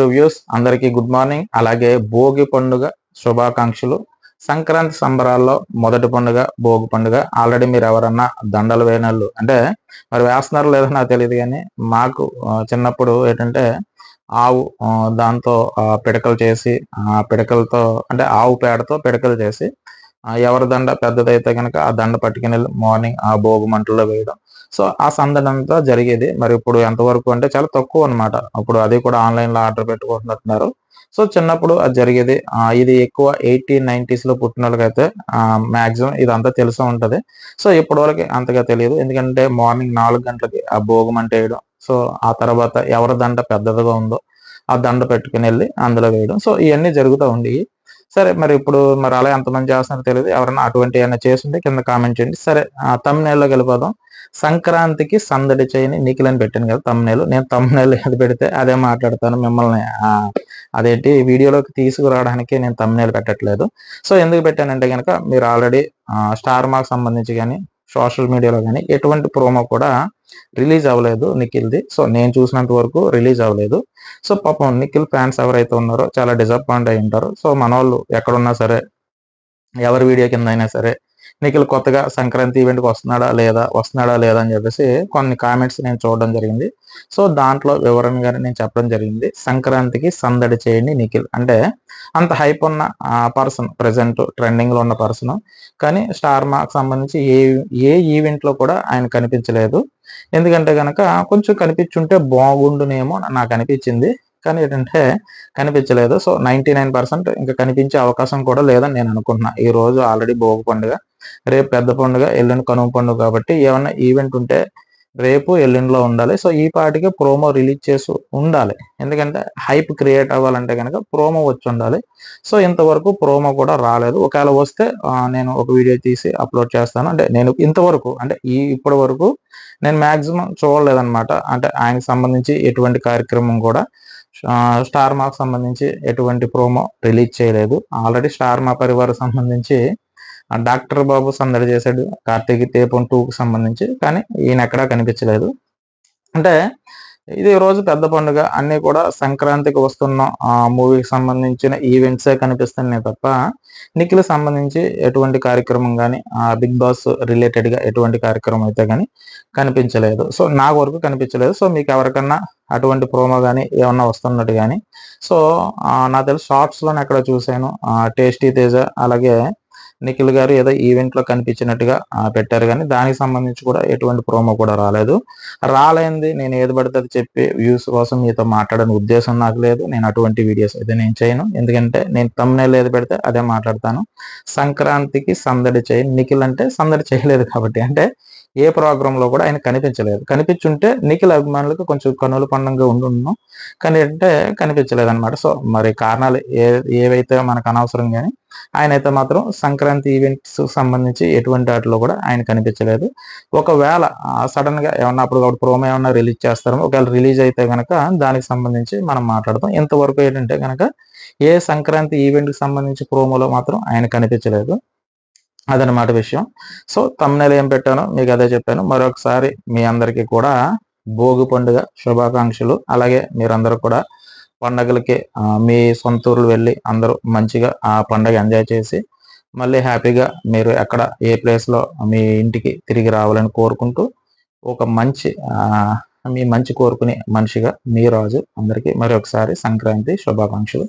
Reviews అందరికీ good morning. అలాగే భోగి పండుగ శుభాకాంక్షలు. సంక్రాంతి సంబరాల్లో మొదటి పండుగ భోగి పండుగ. ఆల్రెడీ మీరు ఎవరన్నా దండలు వేయనోళ్ళు అంటే మరి వేస్తున్నారో లేదో నాకు తెలియదు, కానీ మాకు చిన్నప్పుడు ఏంటంటే ఆవు దాంతో పిడకలు చేసి ఆ పిడకలతో అంటే ఆవు పేడతో పిడకలు చేసి ఎవరి దండ పెద్దదైతే కనుక ఆ దండ పట్టుకుని వెళ్ళి మార్నింగ్ ఆ భోగి మంటల్లో వేయడం. సో ఆ సందడంతా జరిగేది. మరి ఇప్పుడు ఎంతవరకు అంటే చాలా తక్కువ అనమాట. అప్పుడు అది కూడా ఆన్లైన్లో ఆర్డర్ పెట్టుకుంటున్నారు. సో చిన్నప్పుడు అది జరిగేది. ఇది ఎక్కువ 1890s లో పుట్టిన వాళ్ళకైతే మాక్సిమం ఇదంతా తెలిసే ఉంటది. సో ఇప్పటి వరకు అంతగా తెలియదు, ఎందుకంటే మార్నింగ్ 4 గంటలకి ఆ భోగి మంట వేయడం. సో ఆ తర్వాత ఎవరి దండ పెద్దదిగా ఉందో ఆ దండ పెట్టుకుని వెళ్ళి అందులో వేయడం. సో ఇవన్నీ జరుగుతూ ఉండి, సరే మరి ఇప్పుడు మరి అలా ఎంతమంది చేస్తున్నారో తెలియదు. ఎవరైనా అటువంటి ఏమైనా చేస్తుంటే కింద కామెంట్ చేయండి. సరే తమ్నేల్లోకి వెళ్ళిపోదాం. సంక్రాంతికి సందడి చేయని నిఖిల్ అని పెట్టాను కదా తమ్నేల్. నేను తమ్నేల్ ఏది పెడితే అదే మాట్లాడతాను. మిమ్మల్ని అదేంటి వీడియోలోకి తీసుకురావడానికి నేను తమ్నేల్ పెట్టట్లేదు. సో ఎందుకు పెట్టానంటే కనుక మీరు ఆల్రెడీ స్టార్ మార్క్ సంబంధించి కానీ సోషల్ మీడియాలో కానీ ఎటువంటి ప్రోమో కూడా రిలీజ్ అవ్వలేదు నిఖిల్ది. సో నేను చూసినంత వరకు రిలీజ్ అవ్వలేదు. సో పాపం నిఖిల్ ఫ్యాన్స్ ఎవరైతే ఉన్నారో చాలా డిసప్పాయింట్ అయి ఉంటారు. సో మన వాళ్ళు ఎక్కడున్నా సరే, ఎవరి వీడియో కింద అయినా సరే, నిఖిల్ కొత్తగా సంక్రాంతి ఈవెంట్కి వస్తున్నాడా లేదా అని చెప్పేసి కొన్ని కామెంట్స్ నేను చూడడం జరిగింది. సో దాంట్లో వివరంగానే నేను చెప్పడం జరిగింది. సంక్రాంతికి సందడి చేయండి నిఖిల్ అంటే అంత హైప్ ఉన్న పర్సన్, ప్రజెంట్ ట్రెండింగ్ లో ఉన్న పర్సన్, కానీ స్టార్ మార్క్ సంబంధించి ఏ ఈవెంట్ లో కూడా ఆయన కనిపించలేదు. ఎందుకంటే కనుక కొంచెం కనిపించుంటే బాగుండునేమో నాకు అనిపించింది, కానీ ఏంటంటే కనిపించలేదు. సో 99% ఇంకా కనిపించే అవకాశం కూడా లేదని నేను అనుకుంటున్నా. ఈ రోజు ఆల్రెడీ భోగి పండుగ, రేపు పెద్ద పండుగ, ఎల్లుండి కనుమ పండుగ కాబట్టి ఏమన్నా ఈవెంట్ ఉంటే రేపు ఎల్లుండిలో ఉండాలి. సో ఈ పాటికి ప్రోమో రిలీజ్ చేసి ఉండాలి, ఎందుకంటే హైప్ క్రియేట్ అవ్వాలంటే కనుక ప్రోమో వచ్చి ఉండాలి. సో ఇంతవరకు ప్రోమో కూడా రాలేదు. ఒకవేళ వస్తే నేను ఒక వీడియో తీసి అప్లోడ్ చేస్తాను. అంటే నేను ఇంతవరకు అంటే ఇప్పటి వరకు నేను మాక్సిమం చూడలేదన్నమాట. అంటే ఆయనకు సంబంధించి ఎటువంటి కార్యక్రమం కూడా స్టార్ మాకు సంబంధించి ఎటువంటి ప్రోమో రిలీజ్ చేయలేదు. ఆల్రెడీ స్టార్ మా పరివారం సంబంధించి డాక్టర్ బాబు సందడి చేశాడు కార్తీక్ దీపం 2కి సంబంధించి, కానీ ఈయన ఎక్కడా కనిపించలేదు. అంటే ఇది రోజు పెద్ద పండుగ, అన్ని కూడా సంక్రాంతికి వస్తున్న మూవీకి సంబంధించిన ఈవెంట్సే కనిపిస్తున్నాయి తప్ప నిఖిల్ సంబంధించి ఎటువంటి కార్యక్రమం కానీ బిగ్ బాస్ రిలేటెడ్గా ఎటువంటి కార్యక్రమం అయితే కానీ కనిపించలేదు. సో నాకు వరకు కనిపించలేదు. సో మీకు ఎవరికన్నా అటువంటి ప్రోమో కానీ ఏమన్నా వస్తున్నట్టు కానీ, సో నాకు తెలిసి షార్ట్స్లోనే ఎక్కడ చూశాను, టేస్టీ తేజ అలాగే నిఖిల్ గారు ఏదో ఈవెంట్లో కనిపించినట్టుగా పెట్టారు, కానీ దానికి సంబంధించి కూడా ఎటువంటి ప్రోమో కూడా రాలేదు. రాలేంది నేను ఏది పడితే అది చెప్పి వ్యూస్ కోసం మీతో మాట్లాడని ఉద్దేశం నాకు లేదు. నేను అటువంటి వీడియోస్ అయితే నేను చేయను, ఎందుకంటే నేను తమ్నేల్ ఏది పెడితే అదే మాట్లాడతాను. సంక్రాంతికి సందడి చేయి నిఖిల్ అంటే సందడి చేయలేదు కాబట్టి, అంటే ఏ ప్రోగ్రాంలో కూడా ఆయన కనిపించలేదు. కనిపించుంటే నిఖిల్ అభిమానులకు కొంచెం కనుల పండుగగా ఉండును, కానీ అంటే కనిపించలేదు అనమాట. సో మరి కారణాలు ఏవైతే మనకు అనవసరం, కానీ ఆయన అయితే మాత్రం సంక్రాంతి ఈవెంట్స్ సంబంధించి ఎటువంటి వాటిలో కూడా ఆయన కనిపించలేదు. ఒకవేళ సడన్ గా ఏమన్నా అప్పుడు ప్రోమో ఏమన్నా రిలీజ్ చేస్తారో, ఒకవేళ రిలీజ్ అయితే కనుక దానికి సంబంధించి మనం మాట్లాడతాం. ఇంతవరకు ఏంటంటే కనుక ఏ సంక్రాంతి ఈవెంట్కి సంబంధించి ప్రోమోలో మాత్రం ఆయన కనిపించలేదు. అదనమాట విషయం. సో తమ్నేల్ ఏం పెట్టానో మీకు అదే చెప్పాను. మరొకసారి మీ అందరికీ కూడా భోగి పండుగ శుభాకాంక్షలు. అలాగే మీరందరూ కూడా పండగలకి మీ సొంత ఊర్లు వెళ్ళి అందరూ మంచిగా ఆ పండగ ఎంజాయ్ చేసి మళ్ళీ హ్యాపీగా మీరు ఎక్కడ ఏ ప్లేస్లో మీ ఇంటికి తిరిగి రావాలని కోరుకుంటూ ఒక మంచి మీ మంచి కోరుకునే మనిషిగా మీ రాజు. అందరికీ మరొకసారి సంక్రాంతి శుభాకాంక్షలు.